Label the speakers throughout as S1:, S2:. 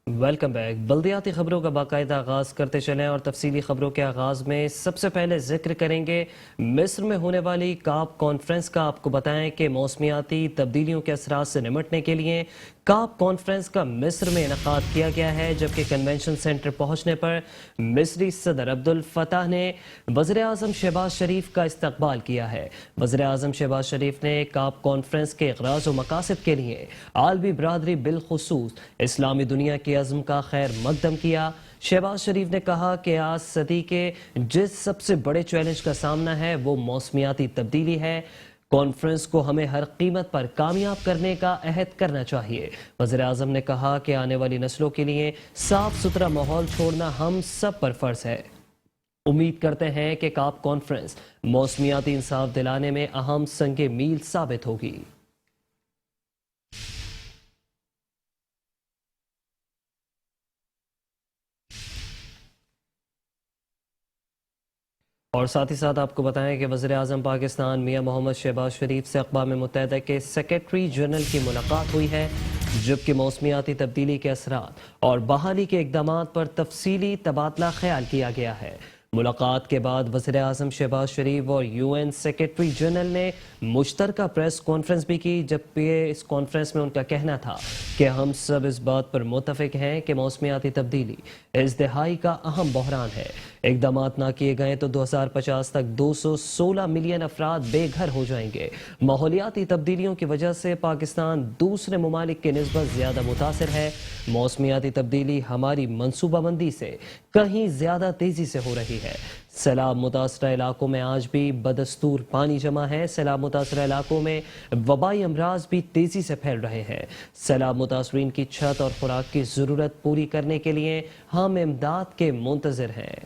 S1: Welcome back. बल्दियाती खबरों का बाकायदा आगाज करते चलें और तफसीली खबरों के आगाज में सबसे पहले जिक्र करेंगे मिस्र में होने वाली काप कॉन्फ्रेंस का। आपको बताएं कि मौसमियाती तब्दीलियों के असरात से निमटने के लिए काप कॉन्फ्रेंस का मिस्र में इनकाद किया गया है, जबकि कन्वेंशन सेंटर पहुंचने पर मिस्री सदर अब्दुल फताह ने वज़ीर आज़म शहबाज शरीफ का इस्तकबाल किया है। वज़ीर आज़म शहबाज शरीफ ने काप कॉन्फ्रेंस के इग़राज़ व मकासद के लिए आलमी बरादरी बिलखुसूस इस्लामी दुनिया की अज़्म का खैर मकदम किया। शहबाज शरीफ ने कहा कि आज सदी के जिस सबसे बड़े चैलेंज का सामना है वो मौसमियाती तब्दीली है। कॉन्फ्रेंस को हमें हर कीमत पर कामयाब करने का अहद करना चाहिए। वज़ीर आज़म ने कहा कि आने वाली नस्लों के लिए साफ सुथरा माहौल छोड़ना हम सब पर फर्ज है। उम्मीद करते हैं कि काप कॉन्फ्रेंस मौसमियाती इंसाफ दिलाने में अहम संगे मील साबित होगी। और साथ ही साथ आपको बताएं कि वज़ीर आज़म पाकिस्तान मियां मोहम्मद शहबाज शरीफ से अक़वाम मुत्तहिदा के सेक्रेटरी जनरल की मुलाकात हुई है, जबकि मौसमियाती तब्दीली के असरात और बहाली के इक़दामात पर तफसीली तबादला ख्याल किया गया है। मुलाकात के बाद वज़ीर आज़म शहबाज शरीफ और UN सेक्रेटरी जनरल ने मुश्तरका प्रेस कॉन्फ्रेंस भी की, जबकि इस कॉन्फ्रेंस में उनका कहना था कि हम सब इस बात पर मुत्तफ़िक हैं कि मौसमियाती तब्दीली इस दिहाई का अहम बहरान है। इक़दामात ना किए गए तो 2050 तक 216 मिलियन अफराद बेघर हो जाएंगे। माहौलियाती तब्दीलियों की वजह से पाकिस्तान दूसरे ममालिक के निस्बत ज़्यादा मुतासिर है। मौसमियाती तब्दीली हमारी मनसूबाबंदी से कहीं ज़्यादा तेज़ी से हो रही है। सैलाब मुतासरा इलाकों में आज भी बदस्तूर पानी जमा है। सैलाब मुतासरा इलाकों में वबाई अमराज भी तेजी से फैल रहे हैं। सैलाब मुतासरीन की छत और खुराक की जरूरत पूरी करने के लिए हम इमदाद के मुंतज़िर हैं।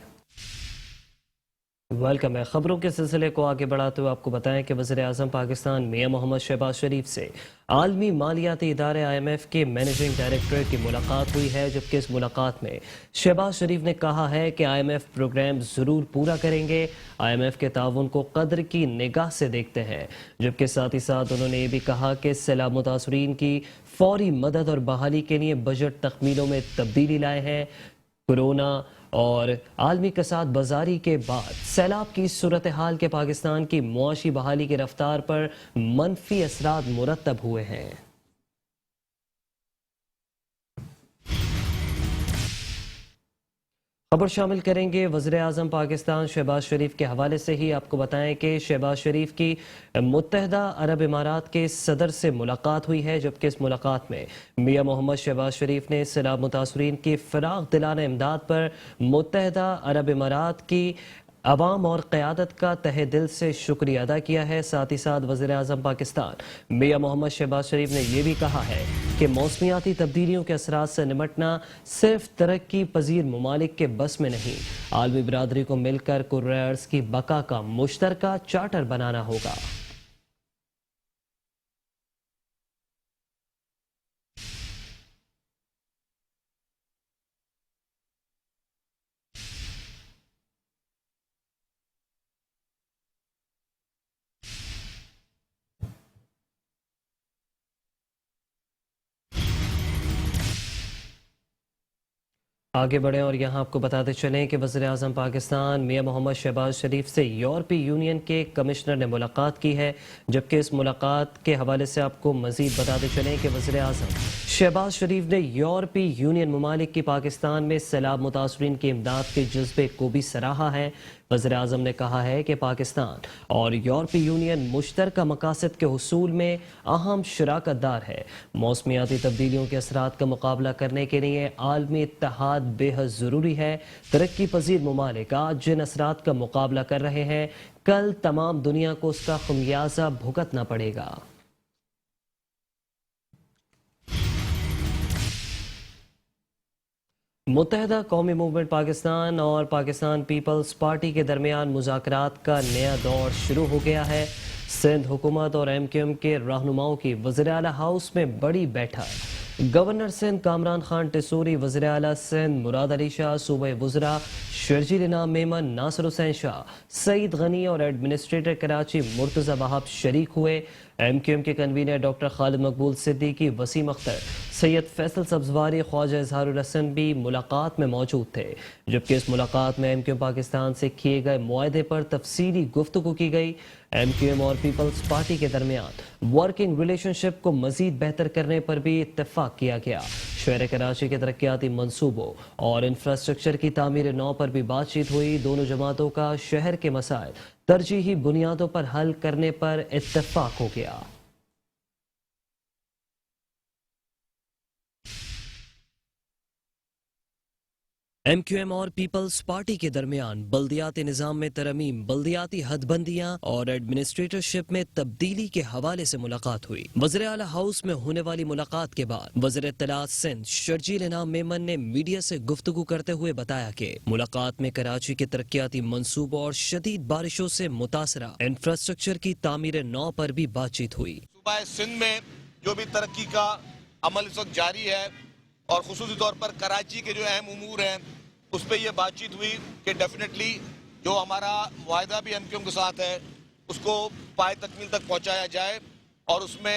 S1: वेलकम है। खबरों के सिलसिले को आगे बढ़ाते हुए आपको बताएं कि वज़ीर आज़म पाकिस्तान मियां मोहम्मद शहबाज शरीफ से आलमी मालियाती इदारे IMF के मैनेजिंग डायरेक्टर की मुलाकात हुई है, जबकि इस मुलाकात में शहबाज शरीफ ने कहा है कि IMF प्रोग्राम ज़रूर पूरा करेंगे। IMF के ताउन को कदर की निगाह से देखते हैं, जबकि साथ ही साथ उन्होंने ये भी कहा कि सैलाब मुतासरीन की फौरी मदद और बहाली के लिए बजट तखमीनों में तब्दीली लाए हैं। कोरोना और आलमी कसाद बाजारी के बाद सैलाब की सूरत हाल के पाकिस्तान की मुआशी बहाली की रफ्तार पर मनफी असरात मुरतब हुए हैं। खबर शामिल करेंगे वज़ीर आज़म पाकिस्तान शहबाज शरीफ के हवाले से ही। आपको बताएं कि शहबाज शरीफ की मुत्तहिदा अरब इमारात के सदर से मुलाकात हुई है, जबकि इस मुलाकात में मियां मोहम्मद शहबाज शरीफ ने सैलाब मुतासरीन की फ़राग़ दिलाना इमदाद पर मुत्तहिदा अरब इमारात की अवाम और क़यादत का तहे दिल से शुक्रिया अदा किया है। साथ ही साथ वज़ीर आज़म पाकिस्तान मियां मोहम्मद शहबाज शरीफ ने यह भी कहा है कि मौसमियाती तब्दीलियों के असरात से निमटना सिर्फ तरक्की पजीर ममालिक के बस में नहीं, आलमी बरादरी को मिलकर कुर्रे अर्ज़ की बका का मुश्तरका चार्टर बनाना होगा। आगे बढ़ें और यहाँ आपको बताते चलें कि वज़ीर आज़म पाकिस्तान मियां मोहम्मद शहबाज शरीफ से यूरोपीय यूनियन के कमिश्नर ने मुलाकात की है, जबकि इस मुलाकात के हवाले से आपको मज़ीद बताते चलें कि वज़ीर आज़म शहबाज शरीफ ने यूरोपीय यूनियन ममालिक की पाकिस्तान में सैलाब मुतासरीन की इमदाद के जज्बे को भी सराहा है। वज़ीर आज़म ने कहा है कि पाकिस्तान और यूरोपीय यूनियन मुश्तरका मकासद के हुसूल में अहम शराकत दार है। मौसमियाती तब्दीलियों के असरात का मुकाबला करने के लिए आलमी इत्तेहाद बेहद ज़रूरी है। तरक्की पजीर ममालिक आज जिन असरात का मुकाबला कर रहे हैं, कल तमाम दुनिया को उसका खमियाजा भुगतना पड़ेगा। मुत्तहिदा कौमी मूवमेंट पाकिस्तान और पाकिस्तान पीपल्स पार्टी के दरमियान मुज़ाकरात का नया दौर शुरू हो गया है। सिंध हुकूमत और MQM के रहनुमाओं की वज़ीर आला हाउस में बड़ी बैठक। गवर्नर सिंध कामरान खान टिसूरी, वज़ीर आला सिंध मुराद अली शाह, सूबे वज़रा शर्जील इनाम मेमन, नासिर हुसैन शाह, सईद गनी और एडमिनिस्ट्रेटर कराची मुर्तज़ा वहाब शरीक हुए। MQM के कन्वीनर डॉक्टर खालिद मकबूल सिद्दीकी, वसीम अख्तर, सैयद फैसल सब्जवारी ख्वाजा इजहारुल हसन भी मुलाकात में मौजूद थे, जबकि इस मुलाकात में एमक्यूएम पाकिस्तान से किए गए मुआहदे पर तफसीली गुफ्तगू की गई। एमक्यूएम और पीपल्स पार्टी के दरमियान वर्किंग रिलेशनशिप को मजीद बेहतर करने पर भी इत्तेफाक किया गया। शहर कराची के तरक्याती मंसूबों और इंफ्रास्ट्रक्चर की तामीर नौ पर भी बातचीत हुई। दोनों जमातों का शहर के मसाइल तरजीही बुनियादों पर हल करने पर इत्तेफाक हो गया। एमक्यूएम और पीपल्स पार्टी के दरमियान बल्दियाती निज़ाम में तरमीम, बल्दियाती हदबंदियां और एडमिनिस्ट्रेटरशिप में तब्दीली के हवाले से मुलाकात हुई। वज़ीर आला हाउस में होने वाली मुलाकात के बाद वज़ीर इत्तलात सिंध शर्जील इनाम मेमन ने मीडिया से गुफ्तगू करते हुए बताया कि मुलाकात में कराची के तरक्याती मंसूबों और शदीद बारिशों से मुतासरा इंफ्रास्ट्रक्चर की तामीर नौ पर भी बातचीत हुई।
S2: सूबा सिंध में जो भी तरक्की का अमल इस वक्त जारी है और खुसूसी तौर पर कराची के जो अहम उमूर हैं उस पर यह बातचीत हुई कि डेफिनेटली जो हमारा मुआहदा भी एमक्यूएम के साथ है उसको पाए तकमील तक पहुंचाया जाए और उसमें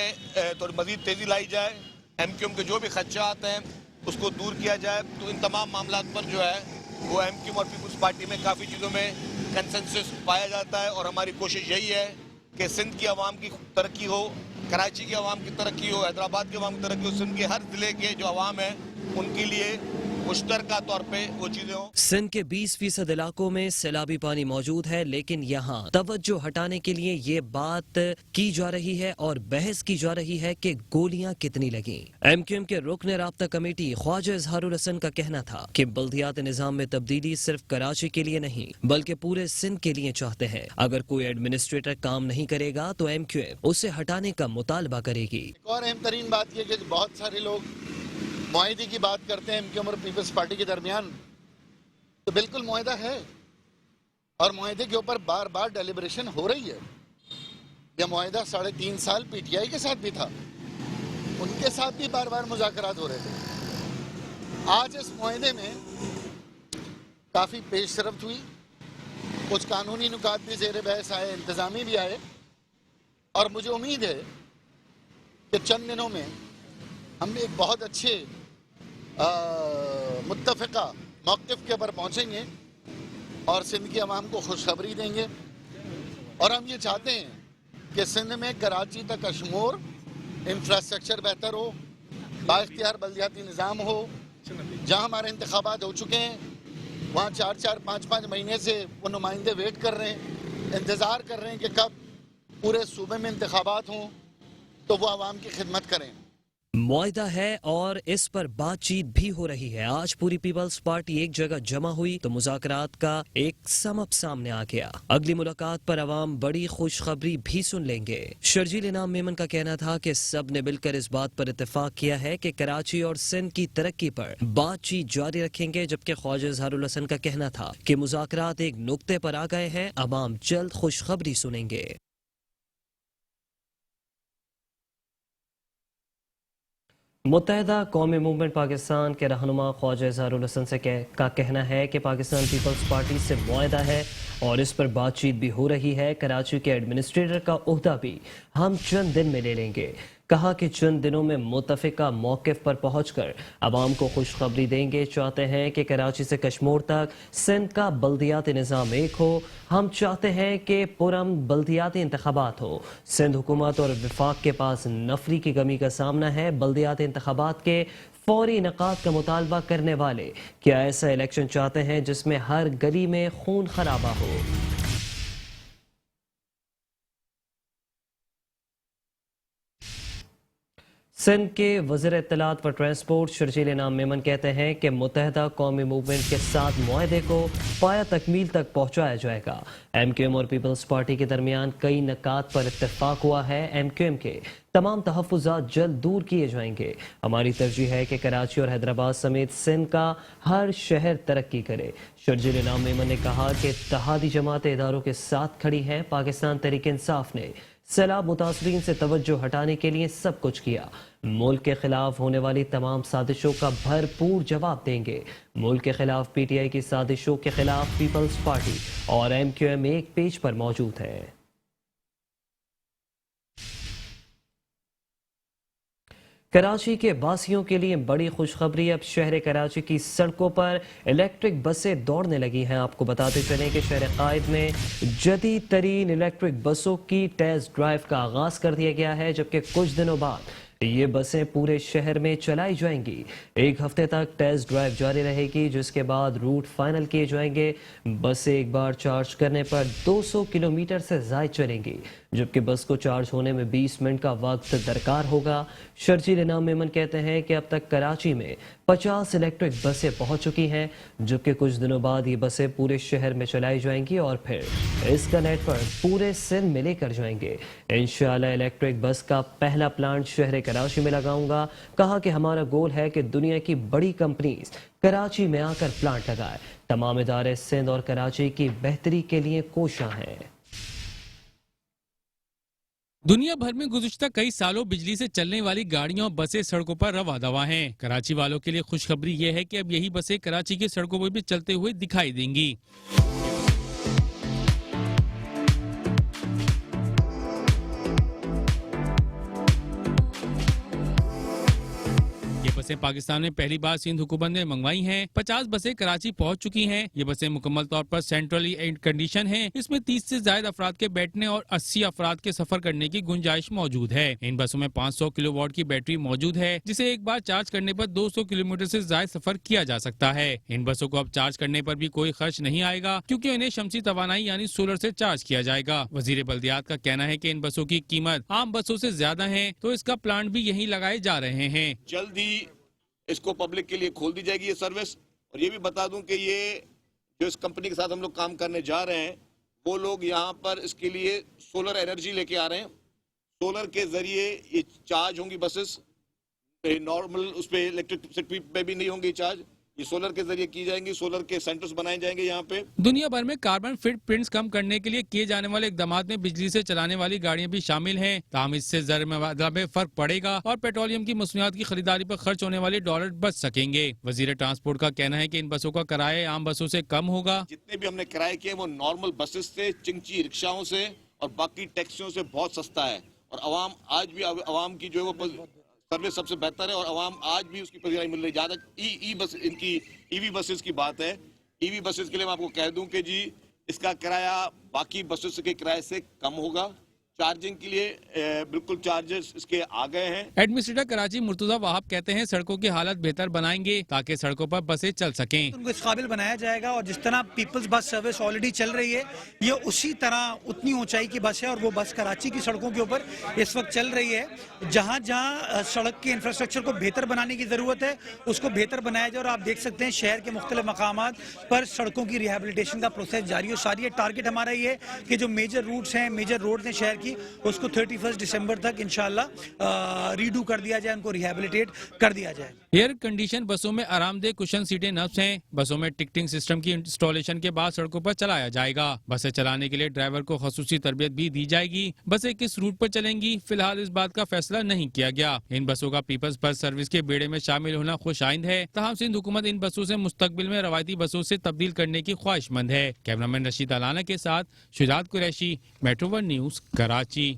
S2: तो मज़ीद तेज़ी लाई जाए। एमक्यूएम के जो भी खदशात हैं उसको दूर किया जाए। तो इन तमाम मामलात पर जो है वो एमक्यूएम और पीपल्स पार्टी में काफ़ी चीज़ों में कंसेंसस पाया जाता है और हमारी कोशिश यही है कि सिंध की आवाम की तरक्की हो, कराची की आवाम की तरक्की हो, हैदराबाद की आवाम की तरक्की हो, सिंध के हर ज़िले के जो आवाम है उनके लिए मुश्तरका तौर पे वो चीजें हों।
S1: सिंध के 20% इलाकों में सैलाबी पानी मौजूद है, लेकिन यहाँ तवज्जो हटाने के लिए ये बात की जा रही है और बहस की जा रही है कि गोलियां कितनी लगी। एमक्यूएम के रुकन राब्ता कमेटी ख्वाजा इजहारुल हसन का कहना था कि बल्दियाती निज़ाम में तब्दीली सिर्फ कराची के लिए नहीं बल्कि पूरे सिंध के लिए चाहते हैं। अगर कोई एडमिनिस्ट्रेटर काम नहीं करेगा तो एमक्यूएम उसे हटाने का मुतालबा करेगी।
S3: एक और अहम तरीन बात यह कि बहुत सारे लोग मुआहदे की बात करते हैं एमक्यूएम और पीपल्स पार्टी के दरमियान, तो बिल्कुल मुआहदा है और मुआहदे के ऊपर बार बार डेलिब्रेशन हो रही है। यह मुआहदा 3.5 साल पीटीआई के साथ भी था, उनके साथ भी बार बार मुज़ाकरात हो रहे थे। आज इस मुआहदे में काफ़ी पेशरफ्त हुई, कुछ कानूनी नुकात भी ज़ेर बहस आए, इंतज़ामी भी आए और मुझे उम्मीद है कि चंद दिनों में हम एक बहुत अच्छे मुत्तफ़िक़ा मौक़िफ़ के ऊपर पहुँचेंगे और सिंध की आवाम को खुशखबरी देंगे। और हम ये चाहते हैं कि सिंध में कराची तक अशमोर इंफ्रास्ट्रक्चर बेहतर हो, बाइख्तियार बल्दियाती निज़ाम हो। जहाँ हमारे इंतखाबात हो चुके हैं वहाँ 4-4, 5-5 महीने से वो नुमाइंदे वेट कर रहे हैं, इंतज़ार कर रहे हैं कि कब पूरे सूबे में इंतखाबात हों तो वो आवाम की खिदमत करें।
S1: मुआहदा है और इस पर बातचीत भी हो रही है। आज पूरी पीपल्स पार्टी एक जगह जमा हुई तो मुज़ाकरात का एक समअप सामने आ गया। अगली मुलाकात पर अवाम बड़ी खुशखबरी भी सुन लेंगे। शर्जील इनाम मेमन का कहना था कि सब ने मिलकर इस बात पर इत्तेफाक किया है कि कराची और सिंध की तरक्की पर बातचीत जारी रखेंगे, जबकि ख्वाजा इजहारुल हसन का कहना था कि मुज़ाकरात एक नुक्ते पर आ गए हैं, अवाम जल्द खुशखबरी सुनेंगे। मुत्तहदा कौमी मूवमेंट पाकिस्तान के रहनुमा ख्वाजा इजहारुल हसन का कहना है कि पाकिस्तान पीपल्स पार्टी से मुआहदा है और इस पर बातचीत भी हो रही है। कराची के एडमिनिस्ट्रेटर का ओहदा भी हम चंद दिन में ले लेंगे। कहा कि चंद दिनों में मुत्तफ़िका मौक़िफ़ पर पहुंचकर आवाम को खुशखबरी देंगे। चाहते हैं कि कराची से कश्मीर तक सिंध का बल्दियाती निज़ाम एक हो। हम चाहते हैं कि पुरअमन बल्दियाती इंतखाबात हो। सिंध हुकूमत और वफाक के पास नफरी की कमी का सामना है। बल्दियाती इंतखाबात के फौरी इनेकाद का मुतालबा करने वाले क्या ऐसा इलेक्शन चाहते हैं जिसमें हर गली में खून खराबा हो। सिंध के वज़ीर इत्तलात व ट्रांसपोर्ट शर्जील इनाम मेमन कहते हैं कि मुत्तहदा कौमी मूवमेंट के साथ मुआहदे को पाया तकमील तक पहुंचाया जाएगा। एमक्यूएम और पीपल्स पार्टी के दरमियान कई नकात पर इत्तेफाक हुआ है। एमक्यूएम के तमाम तहफ़्फ़ुज़ात जल्द दूर किए जाएंगे। हमारी तरजीह है कि कराची और हैदराबाद समेत सिंध का हर शहर तरक्की करे। शर्जील इनाम मेमन ने कहा कि इत्तेहादी जमातें इदारों के साथ खड़ी हैं। पाकिस्तान तहरीक इंसाफ ने सैलाब मुतासरीन से तवज्जो हटाने के लिए सब कुछ किया। मुल्क के खिलाफ होने वाली तमाम साजिशों का भरपूर जवाब देंगे। मुल्क के खिलाफ पीटीआई की साजिशों के खिलाफ पीपल्स पार्टी और एमक्यूएम एक पेज पर मौजूद है। कराची के वासियों के लिए बड़ी खुशखबरी। अब शहर कराची की सड़कों पर इलेक्ट्रिक बसें दौड़ने लगी हैं। आपको बताते चलें कि शहर कायद में जदीद तरीन इलेक्ट्रिक बसों की टेस्ट ड्राइव का आगाज कर दिया गया है, जबकि कुछ दिनों बाद ये बसें पूरे शहर में चलाई जाएंगी। एक हफ्ते तक टेस्ट ड्राइव जारी रहेगी, जिसके बाद रूट फाइनल किए जाएंगे। बसें एक बार चार्ज करने पर 200 किलोमीटर से ज्यादा चलेंगी, जबकि बस को चार्ज होने में 20 मिनट का वक्त दरकार होगा। शर्जील इनाम मेमन कहते हैं कि अब तक कराची में 50 इलेक्ट्रिक बसें पहुंच चुकी हैं, जबकि कुछ दिनों बाद ये बसें पूरे शहर में चलाई जाएंगी और फिर इसका नेटवर्क पूरे सिंध में लेकर जाएंगे। इंशाल्लाह इलेक्ट्रिक बस का पहला प्लांट शहर कराची में लगाऊंगा। कहा कि हमारा गोल है कि दुनिया की बड़ी कंपनीज कराची में आकर प्लांट लगाए। तमाम इदारे सिंध और कराची की बेहतरी के लिए कोशां हैं।
S4: दुनिया भर में गुज़िश्ता कई सालों बिजली से चलने वाली गाड़ियां और बसें सड़कों पर रवा दवा हैं। कराची वालों के लिए खुशखबरी ये है कि अब यही बसें कराची की सड़कों पर भी चलते हुए दिखाई देंगी। ये बसें पाकिस्तान में पहली बार सिंध हुकूमत ने मंगवाई हैं। 50 बसें कराची पहुंच चुकी हैं। ये बसें मुकम्मल तौर पर सेंट्रली एयर कंडीशन हैं। इसमें 30 से ज्यादा अफराद के बैठने और 80 अफराद के सफर करने की गुंजाइश मौजूद है। इन बसों में 500 किलोवाट की बैटरी मौजूद है, जिसे एक बार चार्ज करने पर 200 किलोमीटर से ज्यादा सफर किया जा सकता है। इन बसों को अब चार्ज करने पर भी कोई खर्च नहीं आएगा, क्योंकि इन्हें शमसी तवानाई यानी सोलर से चार्ज किया जाएगा। वजीर बल्दियात का कहना है कि इन बसों की कीमत आम बसों से ज्यादा है, तो इसका प्लांट भी यहीं लगाए जा रहे हैं।
S2: जल्द ही इसको पब्लिक के लिए खोल दी जाएगी ये सर्विस। और ये भी बता दूं कि ये जो इस कंपनी के साथ हम लोग काम करने जा रहे हैं, वो लोग यहाँ पर इसके लिए सोलर एनर्जी लेके आ रहे हैं। सोलर के जरिए ये चार्ज होंगी बसेस, नॉर्मल उस पर इलेक्ट्रिसिटी पे भी नहीं होंगी चार्ज, ये सोलर के जरिए की जाएंगी। सोलर के सेंटर्स बनाए जाएंगे यहाँ पे।
S4: दुनिया भर में कार्बन फुटप्रिंट्स कम करने के लिए किए जाने वाले इकदामात में बिजली से चलाने वाली गाड़ियां भी शामिल हैं। ताहम इससे ज़र में फर्क पड़ेगा और पेट्रोलियम की मसनूआत की खरीदारी पर खर्च होने वाले डॉलर बच सकेंगे। वजीर ट्रांसपोर्ट का कहना है कि इन बसों का किराया आम बसों से कम होगा।
S2: जितने भी हमने किराए किए वो नॉर्मल बसेस से, चिंची रिक्शाओं से और बाकी टैक्सियों से बहुत सस्ता है। और अवाम आज भी अवाम की जो है वो सर्विस सबसे बेहतर है और अवाम आज भी उसकी पसीराई मिल रही है। जहाँ तक ई बस इनकी ईवी बसेस की बात है, ईवी बसेस के लिए मैं आपको कह दूं कि जी इसका किराया बाकी बसेस के किराए से कम होगा। चार्जिंग के लिए बिल्कुल चार्जेस इसके आ गए हैं।
S4: एडमिनिस्ट्रेटर कराची मुर्तजा वहाब कहते हैं सड़कों की हालत बेहतर बनाएंगे ताकि सड़कों पर बसें चल सकें।
S5: उनको इस काबिल बनाया जाएगा और जिस तरह पीपल्स बस सर्विस ऑलरेडी चल रही है, ये उसी तरह उतनी ऊंचाई की बस है और वो बस कराची की सड़कों के ऊपर इस वक्त चल रही है। जहां जहां सड़क के इंफ्रास्ट्रक्चर को बेहतर बनाने की जरूरत है, उसको बेहतर बनाया जाए। और आप देख सकते हैं शहर के मुख्तलिफ मकामात पर सड़कों की रिहेबिलिटेशन का प्रोसेस जारी है। सारी टारगेट हमारा ये है कि जो मेजर रूट्स हैं, मेजर रोड हैं शहर की, उसको 31 दिसंबर तक इंशाल्लाह रीडू कर दिया जाए, उनको रिहेबिलिटेट कर दिया जाए।
S4: एयर कंडीशन बसों में आरामदेह कुशन सीटें नफ्स हैं। बसों में टिकटिंग सिस्टम की इंस्टॉलेशन के बाद सड़कों पर चलाया जाएगा। बसें चलाने के लिए ड्राइवर को खसूसी तरबियत भी दी जाएगी। बसें किस रूट पर चलेंगी फिलहाल इस बात का फैसला नहीं किया गया। इन बसों का पीपल्स बस सर्विस के बेड़े में शामिल होना खुशाइंद है। ताहम सिंध हुकूमत इन बसों से मुस्तकबिल में रवायती बसों से तब्दील करने की ख्वाहिशमंद है। कैमरामैन रशीद अलाना के साथ Shujaat Qureshi, metro one news, Karachi.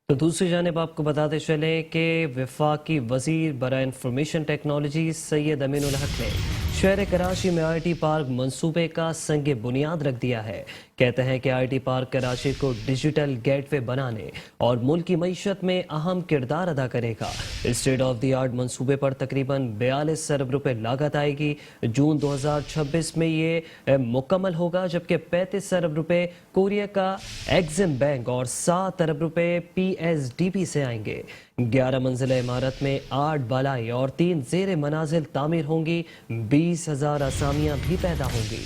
S1: तो दूसरी जानिब आपको बताते चले कि वफाकी वजीर बराए इंफॉर्मेशन टेक्नोलॉजी सैयद अमीनुल हक ने शहर कराची में IT पार्क मंसूबे का संग बुनियाद रख दिया है। कहते हैं कि IT पार्क कराची को डिजिटल गेटवे बनाने और मुल्क की मईशत में अहम किरदार अदा करेगा। स्टेट ऑफ द आर्ट मंसूबे पर तकरीबन 42 अरब रुपए लागत आएगी। जून 2026 में ये मुकम्मल होगा, जबकि 35 अरब रुपए कोरिया का एग्जिम बैंक और 7 अरब रुपए PSDP से आएंगे। 11 मंजिला इमारत में 8 बालाई और 3 ज़ेर मनाजिल तामीर होंगी। 20,000 असामियां भी पैदा होंगी।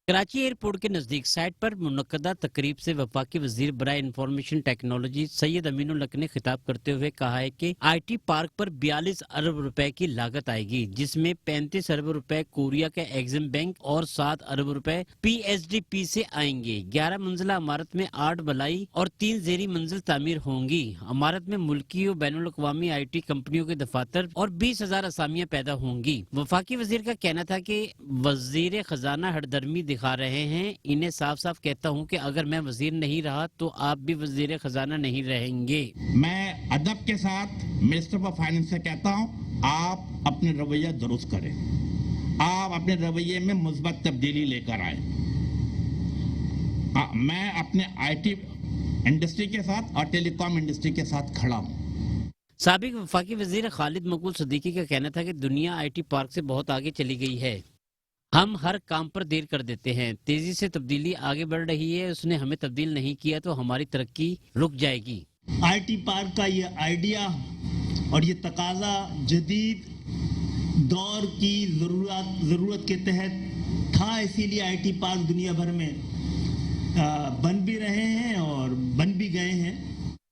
S6: कराची एयरपोर्ट के नजदीक साइट पर मुनक्कदा तकरीब से वफाकी वजीर बराए इंफॉर्मेशन टेक्नोलॉजी सैयद अमीनुल हक ने खिताब करते हुए कहा है कि IT पार्क पर 42 अरब रुपए की लागत आएगी, जिसमें 35 अरब रुपए कोरिया के एग्जिम बैंक और 7 अरब रुपए PSDP से आएंगे। 11 मंजिला इमारत में 8 बलाई और 3 जेरी मंजिल तामीर होंगी। इमारत में मुल्की और बैनुल अक़वामी IT कंपनियों के दफातर और 20,000 असामियां पैदा होंगी। वफाकी वजीर का कहना था कि वजीर खजाना हरदर्मी दिखा रहे हैं। इन्हें साफ साफ कहता हूं कि अगर मैं वजीर नहीं रहा तो आप भी वजीर खजाना नहीं रहेंगे।
S7: मैं अदब के साथ मिनिस्टर ऑफ फाइनेंस से कहता हूं, आप अपने रवैया दुरुस्त करें, आप अपने रवैये में मुस्बत तब्दीली लेकर आए। मैं अपने IT इंडस्ट्री के साथ और टेलीकॉम इंडस्ट्री के साथ खड़ा हूं।
S6: साबिक वफाकी वजीर खालिद मकबूल सदीकी का कहना था कि दुनिया IT पार्क से बहुत आगे चली गई है। हम हर काम पर देर कर देते हैं। तेजी से तब्दीली आगे बढ़ रही है। उसने हमें तब्दील नहीं किया तो हमारी तरक्की रुक जाएगी।
S8: IT पार्क का ये आइडिया और ये तकाजा जदीद दौर की ज़रूरत के तहत था, इसीलिए IT पार्क दुनिया भर में बन भी रहे हैं और बन भी गए हैं।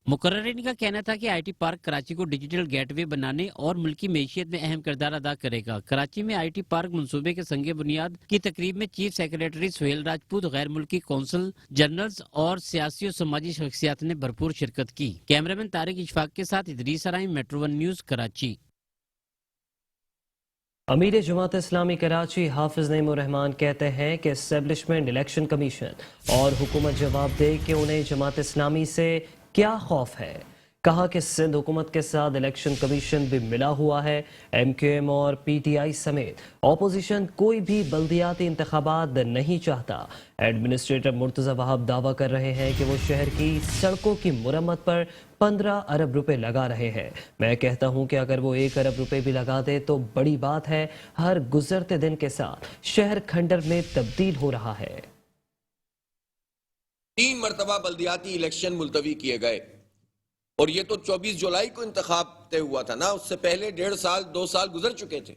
S6: मुकर्ररीन का कहना था कि IT पार्क कराची को डिजिटल गेटवे बनाने और मुल्की मैशियत में अहम किरदार अदा करेगा। कराची में IT पार्क मंसूबे के संगे बुनियाद की तकरीब में चीफ सेक्रेटरी सुहेल राजपूत, गैर मुल्की कौंसल जनरल्स और सियासी और समाजी शख्सियात ने भरपूर शिरकत की। कैमरामैन तारिक इशफाक के साथ इदरीस अराइम, मेट्रो 1 न्यूज, कराची।
S1: अमीर जमात इस्लामी कराची हाफिज नईमुर रहमान कहते हैं कि एस्टेब्लिशमेंट, इलेक्शन कमीशन और हुकूमत जवाब दे कि उन्हें जमात इस्लामी से क्या खौफ है। कहा कि सिंध हुकूमत के साथ इलेक्शन कमीशन भी मिला हुआ है। MQM और PTI समेत अपोजिशन कोई भी बल्दियाती इंतखाबात नहीं चाहता। एडमिनिस्ट्रेटर मुर्तज़ा वहाब दावा कर रहे हैं कि वो शहर की सड़कों की मुरम्मत पर 15 अरब रुपए लगा रहे हैं। मैं कहता हूं कि अगर वो 1 अरब रुपए भी लगा दे तो बड़ी बात है। हर गुजरते दिन के साथ शहर खंडर में तब्दील हो रहा है।
S9: 3 मरतबा बल्दियाती इलेक्शन मुलतवी किए गए और ये तो 24 जुलाई को इंतखाब तय हुआ था ना, उससे पहले 1.5 साल 2 साल गुजर चुके थे।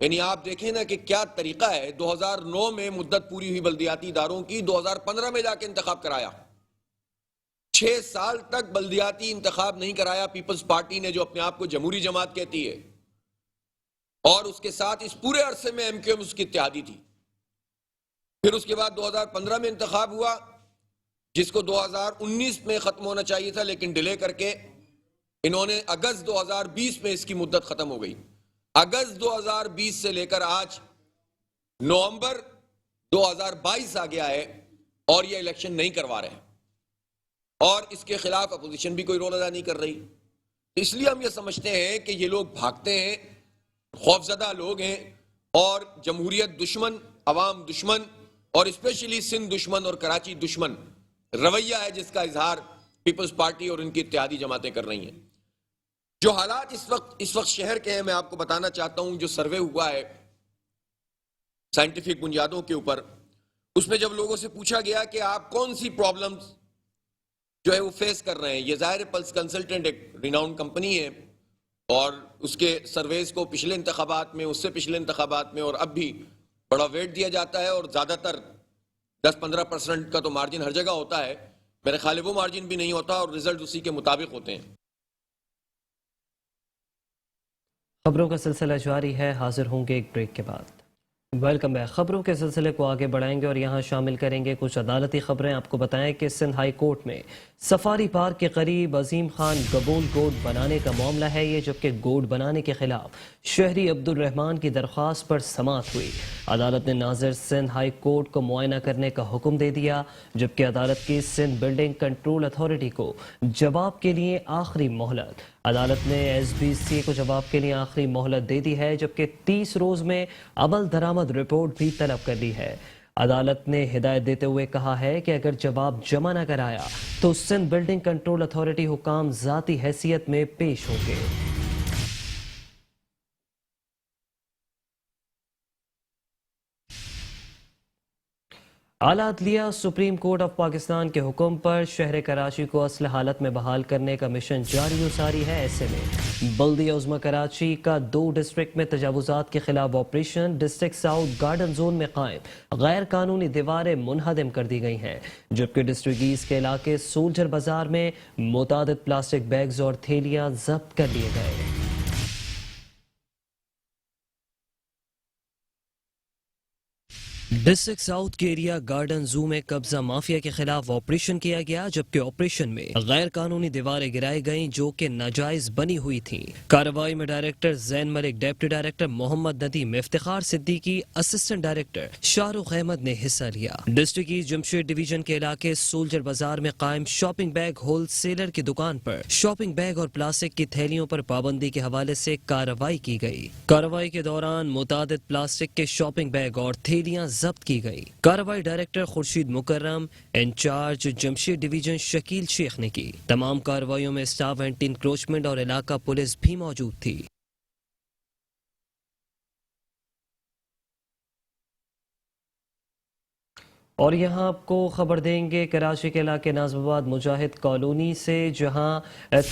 S9: यानी आप देखें ना कि क्या तरीका है। 2009 में मुद्दत पूरी हुई बल्दियाती इदारों की, 2015 में जाके इंतखाब कराया। 6 साल तक बल्दियाती इंतखाब नहीं कराया पीपल्स पार्टी ने, जो अपने आप को जमहूरी जमात कहती है, और उसके साथ इस पूरे अरसे में MQM उसकी इत्तेहादी थी। फिर उसके बाद 2015 में इंतखाब हुआ, जिसको 2019 में खत्म होना चाहिए था, लेकिन डिले करके इन्होंने अगस्त 2020 में इसकी मुद्दत खत्म हो गई। अगस्त 2020 से लेकर आज नवंबर 2022 आ गया है और ये इलेक्शन नहीं करवा रहे हैं, और इसके खिलाफ अपोजिशन भी कोई रोल अदा नहीं कर रही। इसलिए हम ये समझते हैं कि ये लोग भागते हैं, खौफजदा लोग हैं और जमहूरियत दुश्मन, अवाम दुश्मन और स्पेशली सिंध दुश्मन और कराची दुश्मन रवैया है, जिसका इजहार पीपल्स पार्टी और उनकी इत्तेहादी जमातें कर रही हैं। जो हालात इस वक्त शहर के हैं, मैं आपको बताना चाहता हूं। जो सर्वे हुआ है साइंटिफिक बुनियादों के ऊपर, उसमें जब लोगों से पूछा गया कि आप कौन सी प्रॉब्लम्स जो है वो फेस कर रहे हैं, ये ज़ाहिर पल्स कंसल्टेंट एक रिनाउंड कंपनी है और उसके सर्वेस को पिछले इंतखाबात में, उससे पिछले इंतखाबात में और अब भी बड़ा वेट दिया जाता है, और ज़्यादातर 10-15% का तो मार्जिन हर जगह होता है। मेरे ख्याल है वो मार्जिन भी नहीं होता और रिजल्ट उसी के मुताबिक होते हैं।
S1: खबरों का सिलसिला जारी है। हाजिर होंगे एक ब्रेक के बाद। Welcome back. खबरों के सिलसिले को आगे बढ़ाएंगे और यहाँ शामिल करेंगे कुछ अदालती खबरें। आपको बताएं कि सिंध हाई कोर्ट में सफारी पार्क के करीब अजीम खान गबूल गोड बनाने का मामला है ये, जबकि गोड बनाने के खिलाफ शहरी अब्दुल रहमान की दरख्वास्त पर समाअत हुई। अदालत ने नाजिर सिंध हाई कोर्ट को मुआयना करने का हुक्म दे दिया, जबकि अदालत की सिंध बिल्डिंग कंट्रोल अथॉरिटी को जवाब के लिए आखिरी मोहलत। अदालत ने SBC को जवाब के लिए आखिरी मोहलत दे दी है, जबकि 30 रोज में अमल दरामद रिपोर्ट भी तलब कर ली है। अदालत ने हिदायत देते हुए कहा है कि अगर जवाब जमा न कराया तो सिंध बिल्डिंग कंट्रोल अथॉरिटी हुकाम जाती हैसियत में पेश होंगे। اعلیٰ عدلیہ سپریم کورٹ آف پاکستان کے حکم پر شہر کراچی کو اصل حالت میں بحال کرنے کا مشن جاری و ساری ہے۔ ایسے میں بلدیہ عظمی کراچی کا 2 ڈسٹرکٹ میں تجاوزات کے خلاف operation, district south garden zone میں قائم غیر قانونی دیواریں منہدم کر دی گئی ہیں، جبکہ ڈسٹرکٹ ایسٹ کے علاقے سولجر بازار میں متعدد پلاسٹک بیگز اور تھیلیاں ضبط کر لیے گئے۔ ڈسٹرکٹ ساؤتھ کے ایریا گارڈن زو میں قبضہ مافیا کے خلاف آپریشن کیا گیا، جبکہ آپریشن میں غیر قانونی دیواریں گرائی گئیں جو کہ ناجائز بنی ہوئی تھیں۔ کارروائی میں ڈائریکٹر زین ملک، ڈپٹی ڈائریکٹر محمد ندیم، افتخار صدیقی، اسسٹنٹ ڈائریکٹر شاہ رخ احمد نے حصہ لیا۔ ڈسٹرکٹ ایسٹ جمشید ڈویژن کے علاقے سولجر بازار میں قائم شاپنگ بیگ ہول سیلر کی دکان پر شاپنگ بیگ اور پلاسٹک کی تھیلیوں پر پابندی کے حوالے سے کارروائی کی گئی۔ کارروائی کے دوران متعدد پلاسٹک کے شاپنگ بیگ اور تھیلیاں ضبط کی گئی۔ کارروائی ڈائریکٹر خورشید مکرم، انچارج جمشید ڈویژن شکیل شیخ نے کی۔ تمام کارروائیوں میں اسٹاف اینٹی انکروچمنٹ اور علاقہ پولیس بھی موجود تھی۔ اور یہاں آپ کو خبر دیں گے کراچی کے علاقے ناظم آباد مجاہد کالونی سے، جہاں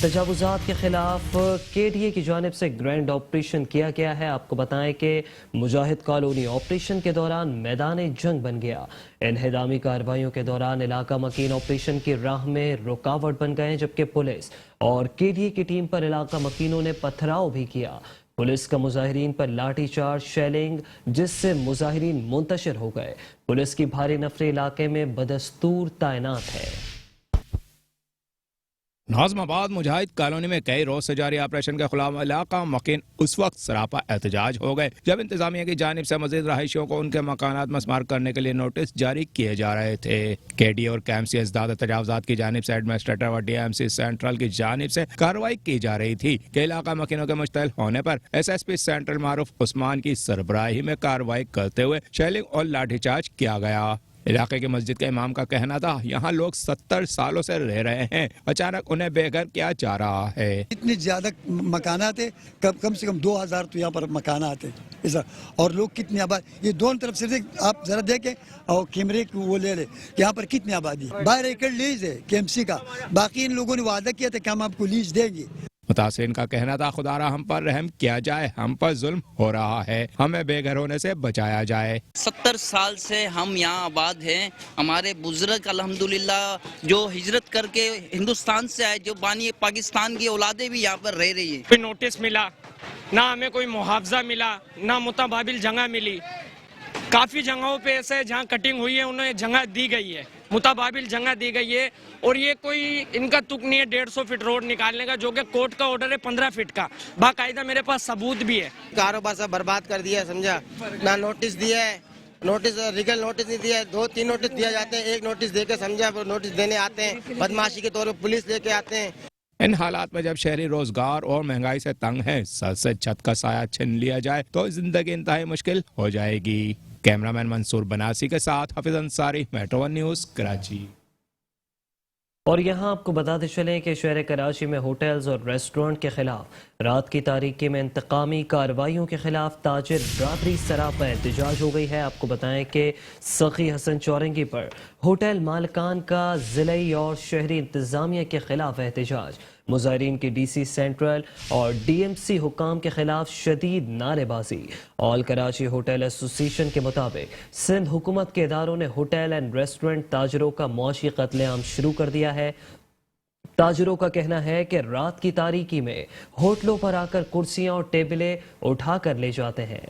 S1: تجاوزات کے خلاف کے ڈی اے کی جانب سے گرینڈ آپریشن کیا گیا ہے۔ آپ کو بتائیں کہ مجاہد کالونی آپریشن کے دوران میدان جنگ بن گیا۔ انہدامی کارروائیوں کے دوران علاقہ مکین آپریشن کی راہ میں رکاوٹ بن گئے، جبکہ پولیس اور کے ڈی اے کی ٹیم پر علاقہ مکینوں نے پتھراؤ بھی کیا۔ پولیس کا مظاہرین پر لاٹھی چارج، شیلنگ، جس سے مظاہرین منتشر ہو گئے۔ پولیس کی بھاری نفری علاقے میں بدستور تعینات ہے۔
S4: ناظم آباد مجاہد کالونی میں کئی روز سے جاری آپریشن کے خلاف علاقہ مکین اس وقت سراپا احتجاج ہو گئے جب انتظامیہ کی جانب سے مزید رہائشیوں کو ان کے مکانات مسمار کرنے کے لیے نوٹس جاری کیے جا رہے تھے۔ کے ڈی اور کے ایم سی ازداد تجاوزات کی جانب سے ایڈمنسٹریٹر اور ڈی ایم سی سینٹرل کی جانب سے کارروائی کی جا رہی تھی کہ علاقہ مکینوں کے مشتعل ہونے پر ایس ایس پی سینٹرل معروف عثمان کی سربراہی میں کارروائی کرتے ہوئے شیلنگ اور لاٹھی چارج کیا گیا۔ علاقے کے مسجد کے امام کا کہنا تھا یہاں لوگ 70 سالوں سے رہ رہے ہیں، اچانک انہیں بے گھر کیا جا رہا ہے۔
S10: اتنے زیادہ مکانات ہیں، کم سے کم 2000 تو یہاں پر مکانات ہیں، اور لوگ کتنے آباد، یہ دونوں طرف سے آپ ذرا دیکھیں اور کیمرے کو وہ لے لیں کہ یہاں پر کتنی آبادی ہے۔ 12 ایکڑ لیز ہے کے ایم سی کا، باقی ان لوگوں نے وعدہ کیا تھا کہ ہم آپ کو لیز دیں گے۔
S4: متاثرین کا کہنا تھا خدا را ہم پر رحم کیا جائے، ہم پر ظلم ہو رہا ہے، ہمیں بے گھر ہونے سے بچایا جائے۔
S11: 70 سال سے ہم یہاں آباد ہیں، ہمارے بزرگ الحمدللہ جو ہجرت کر کے ہندوستان سے آئے، جو بانی پاکستان کی اولادیں بھی یہاں پر رہ رہی ہیں۔
S12: کوئی نوٹس ملا نہ، ہمیں کوئی محافظہ ملا نہ، متبادل جگہ ملی۔ کافی جگہوں پہ ایسے جہاں کٹنگ ہوئی ہے انہیں جگہ دی گئی ہے، متبادل جگہ دی گئی ہے، اور یہ کوئی ان کا تک نہیں ہے 150 فٹ روڈ نکالنے کا، جو کہ کورٹ کا آرڈر ہے 15 فٹ کا، باقاعدہ میرے پاس ثبوت بھی ہے۔
S13: کاروبار سب برباد کر دیا ہے، سمجھا نہ، نوٹس دیا ہے، نوٹس ریگل نوٹس نہیں دیا ہے، 2-3 نوٹس دیا جاتے ہیں، ایک نوٹس دے کے سمجھا نوٹس دینے آتے ہیں، بدماشی کے طور پر پولیس لے کے آتے ہیں۔
S4: ان حالات میں جب شہری روزگار اور مہنگائی سے تنگ ہیں، سر سے چھت کا سایہ چھن لیا جائے تو زندگی انتہائی مشکل ہو جائے گی۔ کیمرامین منصور بناسی کے ساتھ حافظ انصاری، میٹرو 1 نیوز، کراچی۔
S1: اور یہاں آپ کو بتاتے چلیں کہ شہر کراچی میں ہوٹلز اور ریسٹورنٹ کے خلاف رات کی تاریکی میں انتقامی کارروائیوں کے خلاف تاجر برادری سراپا احتجاج ہو گئی ہے۔ آپ کو بتائیں کہ سخی حسن چورنگی پر ہوٹل مالکان کا ضلعی اور شہری انتظامیہ کے خلاف احتجاج، مظاہرین کی ڈی سی سینٹرل اور ڈی ایم سی حکام کے خلاف شدید نعرے بازی۔ آل کراچی ہوٹل ایسوسی ایشن کے مطابق سندھ حکومت کے اداروں نے ہوٹل اینڈ ریسٹورنٹ تاجروں کا معاشی قتل عام شروع کر دیا ہے۔ تاجروں کا کہنا ہے کہ رات کی تاریکی میں ہوٹلوں پر آ کر کرسیاں اور ٹیبلیں اٹھا کر لے جاتے ہیں۔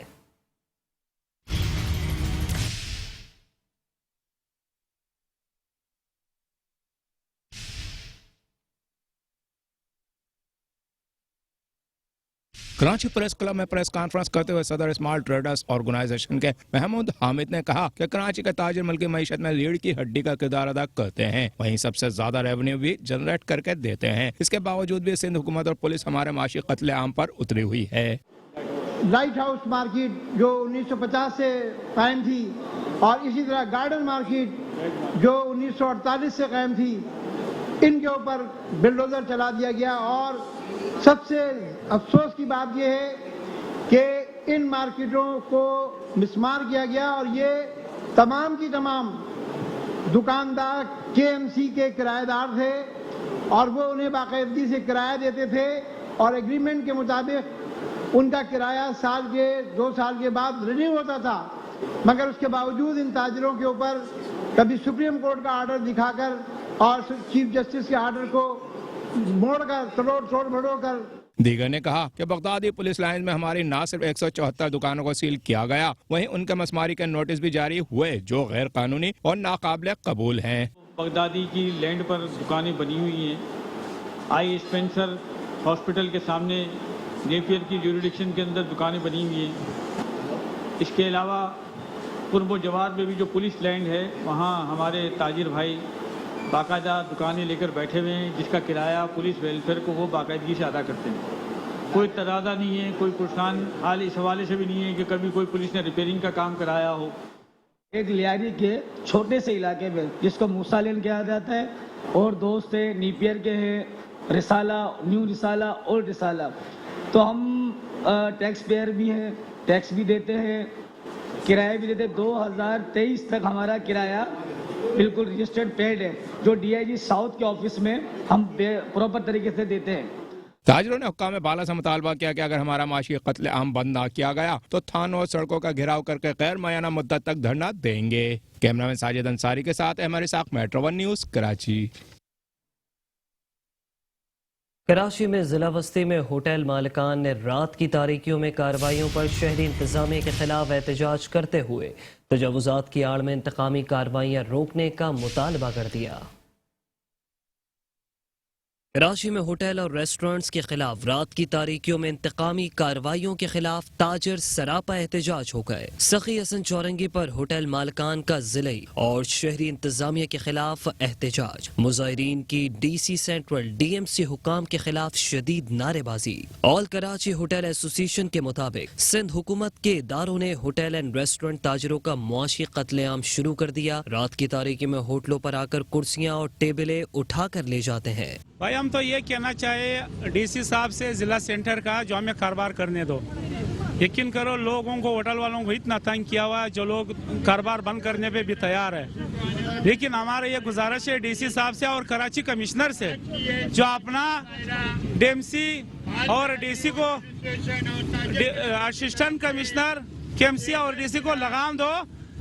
S4: کراچی پریس کلب میں پریس کانفرنس کرتے ہوئے صدر اسمال ٹریڈرز آرگنائزیشن کے محمود حامد نے کہا کہ کراچی کے تاجر ملکی معیشت میں لیڑ کی ہڈی کا کردار ادا کرتے ہیں، وہیں سب سے زیادہ ریونیو بھی جنریٹ کر کے دیتے ہیں۔ اس کے باوجود بھی سندھ حکومت اور پولیس ہمارے معاشی قتل عام پر اتری ہوئی ہے۔
S14: لائٹ ہاؤس مارکیٹ جو 1950 سے قائم تھی، اور اسی طرح گارڈن مارکیٹ جو 1948 سے قائم تھی، ان کے اوپر بلڈوزر چلا دیا گیا، اور سب سے افسوس کی بات یہ ہے کہ ان مارکیٹوں کو مسمار کیا گیا، اور یہ تمام کی تمام दुकानदार KMC के किराएदार थे और वो उन्हें बाकायदगी से किराया देते थे और एग्रीमेंट के मुताबिक उनका किराया साल के 2 साल के बाद रिन्यू होता था, मगर उसके बावजूद इन ताजिरों के ऊपर कभी सुप्रीम कोर्ट का आर्डर दिखाकर और चीफ जस्टिस के आर्डर को मोड़कर तोड़ मरोड़ कर।
S15: दीगर ने कहा कि बगदादी पुलिस लाइन में हमारी न सिर्फ 174 दुकानों को सील किया गया, वहीं उनके मसमारी के नोटिस भी जारी हुए जो गैर कानूनी और नाकाबिले कबूल हैं।
S16: बगदादी की लैंड पर दुकानें बनी हुई हैं। आई स्पेंसर हॉस्पिटल के सामने नेपियर की ज्यूरिडिक्शन के अंदर दुकानें बनी हुई हैं। इसके अलावा कुर्ब जवार में भी जो पुलिस लैंड है वहाँ हमारे ताजिर भाई बाकायदा दुकानें लेकर बैठे हुए हैं, जिसका किराया पुलिस वेलफेयर को वो बाकायदगी से अदा करते हैं। कोई तराजा नहीं है, कोई पुरसान हाल इस हवाले से भी नहीं है कि कभी कोई पुलिस ने रिपेयरिंग का काम कराया हो।
S17: एक लियारी के छोटे से इलाके में जिसको मूसा लेन कहा जाता है और दोस्त है नीपियर के हैं, रिसाला, न्यू रिसाला, ओल्ड रिसाला, तो हम टैक्स पेयर भी हैं, टैक्स भी देते हैं, किराया भी देते हैं। 2023 तक हमारा किराया बिल्कुल रजिस्टर्ड पेड है, जो DIG साउथ के ऑफिस में हम प्रॉपर तरीके से देते हैं।
S15: ताजिरों ने हुक्काम बाला से मुतालबा किया कि अगर हमारा माशी कत्ले आम बंद ना किया गया तो थानों और सड़कों का घेराव करके गैर मुअय्यना मुद्दत तक धरना देंगे। कैमरामैन साजिद अंसारी के साथ अहमद इसाक, मेट्रो 1 न्यूज़, कराची।
S1: कराची में जिला वस्ती में होटल मालिकान ने रात की तारीकियों में कार्रवाइयों पर शहरी इंतजामिया के खिलाफ एहतजाज करते हुए तजावुजात की आड़ में इंतकामी कार्रवाइयां रोकने का मुतालबा कर दिया। कराची में होटल और रेस्टोरेंट्स के खिलाफ रात की तारीकियों में इंतकामी कार्रवाइयों के खिलाफ ताजर सरापा एहतजाज हो गए। सखी हसन चौरंगी पर होटल मालिकान का जिले और शहरी इंतजामिया के खिलाफ एहतजाज, मुजाहिरीन की DC सेंट्रल DMC हुकाम के खिलाफ शदीद नारेबाजी। ऑल कराची होटल एसोसिएशन के मुताबिक सिंध हुकूमत के इदारों ने होटल एंड रेस्टोरेंट ताजरों का मुआशी कत्लेआम शुरू कर दिया। रात की तारीकी में होटलों पर आकर कुर्सियां और टेबलें उठा कर ले जाते हैं।
S18: भाई हम तो ये कहना चाहे DC साहब से जिला सेंटर का जो हमें कारोबार करने दो। यकीन करो लोगों को, होटल वालों को इतना तंग किया हुआ है जो लोग कारोबार बंद करने पे भी तैयार है। लेकिन हमारे ये गुजारिश है DC साहब से और कराची कमिश्नर से, जो अपना DMC और DC को, असिस्टेंट कमिश्नर KMC और DC को लगाम दो।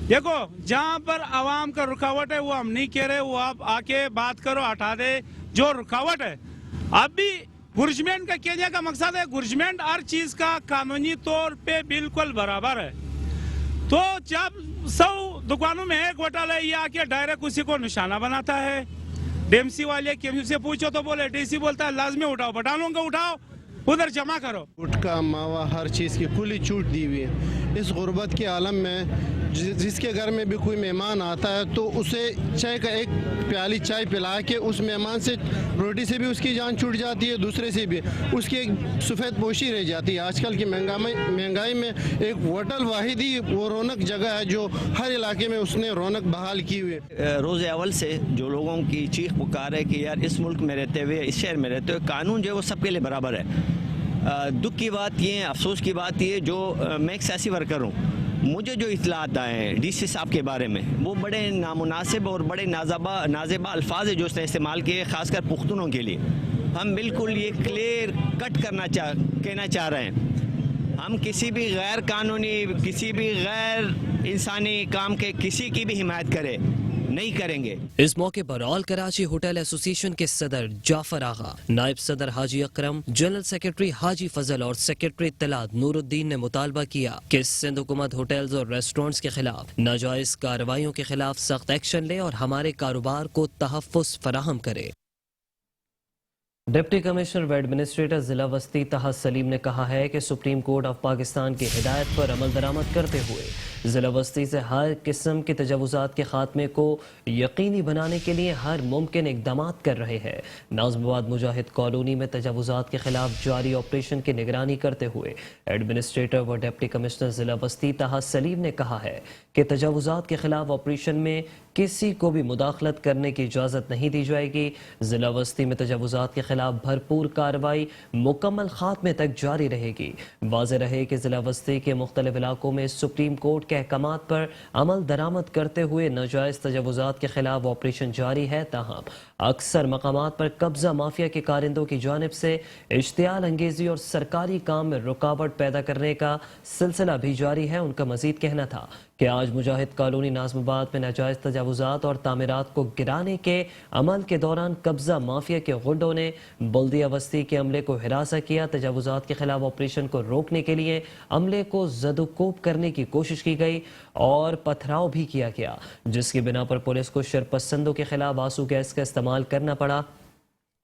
S18: देखो जहाँ पर आवाम का रुकावट है वो हम नहीं कह रहे, वो आप आके बात करो, हटा दे जो रुकावट है। अब भी गुरजमेंट का कहने का मकसद है, गुरजमेंट हर चीज का कानूनी तौर पे बिल्कुल बराबर है। तो जब 100 दुकानों में एक होटल है, ये आके डायरेक्ट उसी को निशाना बनाता है। DMC वाले KMC से पूछो तो बोले, DC बोलता है लाजमी उठाओ, बटालों को उठाओ, उधर जमा करो।
S19: गुटखा मावा हर चीज़ की खुली छूट दी हुई है। इस गुर्बत के आलम में जिसके घर में भी कोई मेहमान आता है तो उसे चाय का एक प्याली चाय पिला के उस मेहमान से रोटी से भी उसकी जान छूट जाती है, दूसरे से भी उसकी एक सफ़ेद पोशी रह जाती है। आजकल की महंगाई में एक होटल वाहिद ही वो रौनक जगह है जो हर इलाके में उसने रौनक बहाल की हुई है।
S20: रोज़ अव्वल से जो लोगों की चीख पुकार है कि यार इस मुल्क में रहते हुए, इस शहर में रहते हुए कानून जो है वो सबके लिए बराबर है। दुख की बात ये, अफसोस की बात ये, जो मैं एक सियासी वर्कर हूँ, मुझे जो इतलात आए हैं DC साहब के बारे में वो बड़े नामुनासिब और बड़े नाजेबा अल्फाज है जो उसने इस्तेमाल किए, खासकर पुख्तनों के लिए। हम बिल्कुल ये क्लियर कट कहना चाह रहे हैं, हम किसी भी गैर कानूनी, किसी भी गैर इंसानी काम के किसी की भी हिमायत करें नहीं करेंगे।
S1: इस मौके पर ऑल कराची होटल एसोसिएशन के सदर जाफर आगा, नायब सदर हाजी अकरम, जनरल सेक्रेटरी हाजी फजल और सेक्रेटरी इत्तलात नूरुद्दीन ने मुतालबा किया कि सिंध हुकूमत होटल्स और रेस्टोरेंट्स के खिलाफ नाजायज कार्रवाइयों के खिलाफ सख्त एक्शन ले और हमारे कारोबार को तहफ़्फ़ुज़ फराहम करे। डिप्टी कमिश्नर व एडमिनिस्ट्रेटर जिला वस्ती तहा सलीम ने कहा है कि सुप्रीम कोर्ट ऑफ पाकिस्तान की हिदायत पर अमल दरामद करते हुए जिला वस्ती से हर किस्म के तजावुजात के खात्मे को यकीनी बनाने के लिए हर मुमकिन इक़दामात कर रहे हैं। नाज़िमाबाद मुजाहिद कॉलोनी में तजावुजात के खिलाफ जारी ऑपरेशन की निगरानी करते हुए एडमिनिस्ट्रेटर व डिप्टी कमिश्नर जिला वस्ती तहा सलीम ने कहा है कि तजावुजात के खिलाफ ऑपरेशन में किसी को भी मुदाखलत करने की इजाज़त नहीं दी जाएगी। जिला वस्ती में तजावुजात के खिलाफ भरपूर कार्रवाई मुकम्मल खात्मे तक जारी रहेगी। वाज़ेह रहे कि जिला वस्ती के मुख्तलिफ इलाकों में सुप्रीम कोर्ट के अहकामात पर अमल दरामद करते हुए नाजायज़ तजावुज़ात के खिलाफ ऑपरेशन जारी है। ताहम अक्सर मकामात पर कब्जा माफिया के कारिंदों की जानिब से इश्तियाल अंगेजी और सरकारी काम में रुकावट पैदा करने का सिलसिला भी जारी है। उनका मजीद कहना था कि आज मुजाहिद कॉलोनी नाज़िमाबाद में नाजायज़ तजावुज़ात और तामीरात को गिराने के अमल के दौरान कब्जा माफिया के गुंडों ने बल्दिया वस्ती के अमले को हिरासा किया। तजावुज़ात के खिलाफ ऑपरेशन को रोकने के लिए अमले को ज़दुकोब करने की कोशिश की गई और पथराव भी किया गया, जिसकी बिना पर पुलिस को शरपसंदों के खिलाफ आंसू गैस का इस्तेमाल करना पड़ा।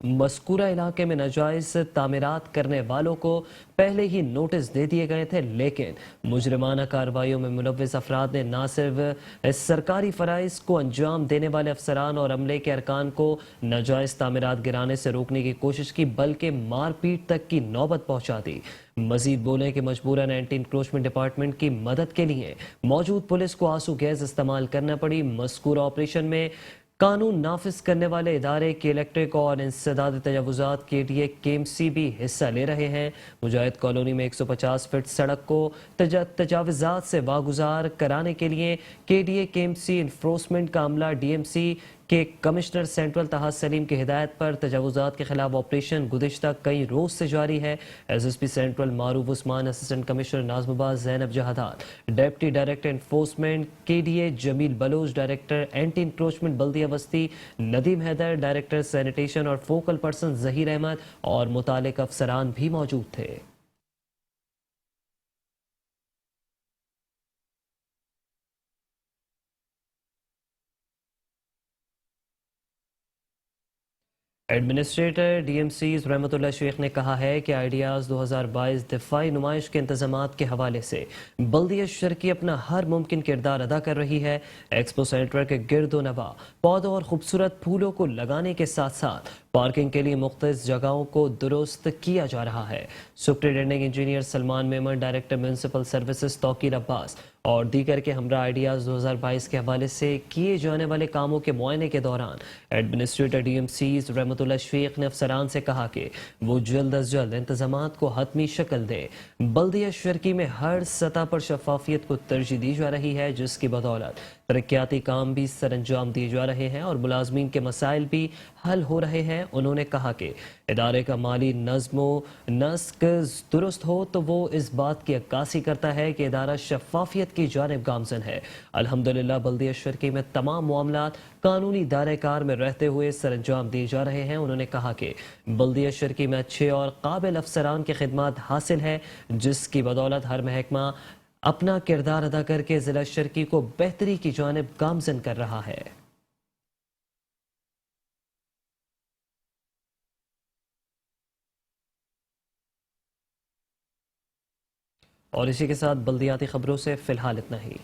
S1: मस्कूरा इलाके में नाजायज तामीरात करने वालों को पहले ही नोटिस दे दिए गए थे, लेकिन मुजरिमाना कार्रवाइयों में मुलव्विस अफराद ने न सिर्फ सरकारी फराइज को अंजाम देने वाले अफसरान और अमले के अरकान को नाजायज तामीरात गिराने से रोकने की कोशिश की, बल्कि मारपीट तक की नौबत पहुंचा दी। मजीद बोले कि मजबूरन एंटी इंक्रोचमेंट डिपार्टमेंट की मदद के लिए मौजूद पुलिस को आंसू गैस इस्तेमाल करना पड़ी। मस्कूरा ऑपरेशन में कानून नाफिज करने वाले इदारे के इलेक्ट्रिक और इंसदाद तजावुज़ात के लिए KMC भी हिस्सा ले रहे हैं। मुजाहिद कॉलोनी में 150 फीट सड़क को तजावुज़ात से वागुजार कराने के लिए KDA KMC इन्फोर्समेंट का अमला DMC के कमिश्नर सेंट्रल तहाज सलीम की हिदायत पर तजावुज़ात के खिलाफ ऑपरेशन गुज़िश्ता कई रोज से जारी है। SSP central Maroof Usman, assistant commissioner Nazimabad Zainab Jahadar, deputy director enforcement KDA Jameel Baloch, director anti encroachment Baldia वस्ती नदीम हैदर, डायरेक्टर सैनिटेशन और फोकल पर्सन ज़हीर अहमद और मुतालिक अफसरान भी मौजूद थे। एडमिनिस्ट्रेटर DMCs रहमतुल्लाह शेख ने कहा है कि आइडियाज़ 2022 दिफाई नुमाइश के इंतजामात के हवाले से बल्दिया शर्की अपना हर मुमकिन किरदार अदा कर रही है। एक्सपो सेंटर के गिर्दो नवा पौधों और खूबसूरत फूलों को लगाने के साथ साथ पार्किंग के लिए मुख्तलिफ जगहों को दुरुस्त किया जा रहा है। Superintending engineer Salman Memon, director municipal services Tauqeer Abbas और दीगर के हमरा आइडियाज़ 2022 के हवाले से किए जाने वाले कामों के मुआयने के दौरान एडमिनिस्ट्रेटर DMCs रहमतुल्लाह शेख ने अफसरान से कहा कि वो जल्द अज जल्द इंतजामात को हतमी शक्ल दे। बल्दिया शर्की में हर सतह पर शफाफियत को तरजीह दी जा रही है, जिसकी बदौलत तरक्याती काम भी सर अंजाम दिए जा रहे हैं और मुलाजमीन के मसाइल भी हल हो रहे हैं। उन्होंने कहा कि इदारे का माली नज़्मो नस्क दुरुस्त हो तो वो इस बात की अक्कासी करता है कि इदारा शफाफियत की जानिब गामजन है। अल्हम्दुलिल्लाह बल्दिया शर्की में तमाम मामलात कानूनी दायरे कार में रहते हुए सर अंजाम दिए जा रहे हैं। उन्होंने कहा कि बल्दिया शर्की में अच्छे और काबिल अफसरान की खिदमत हासिल है, जिसकी बदौलत हर महकमा अपना किरदार अदा करके जिला शर्की को बेहतरी की जानिब गामजन कर रहा है। और इसी के साथ बल्दियाती खबरों से फिलहाल इतना ही।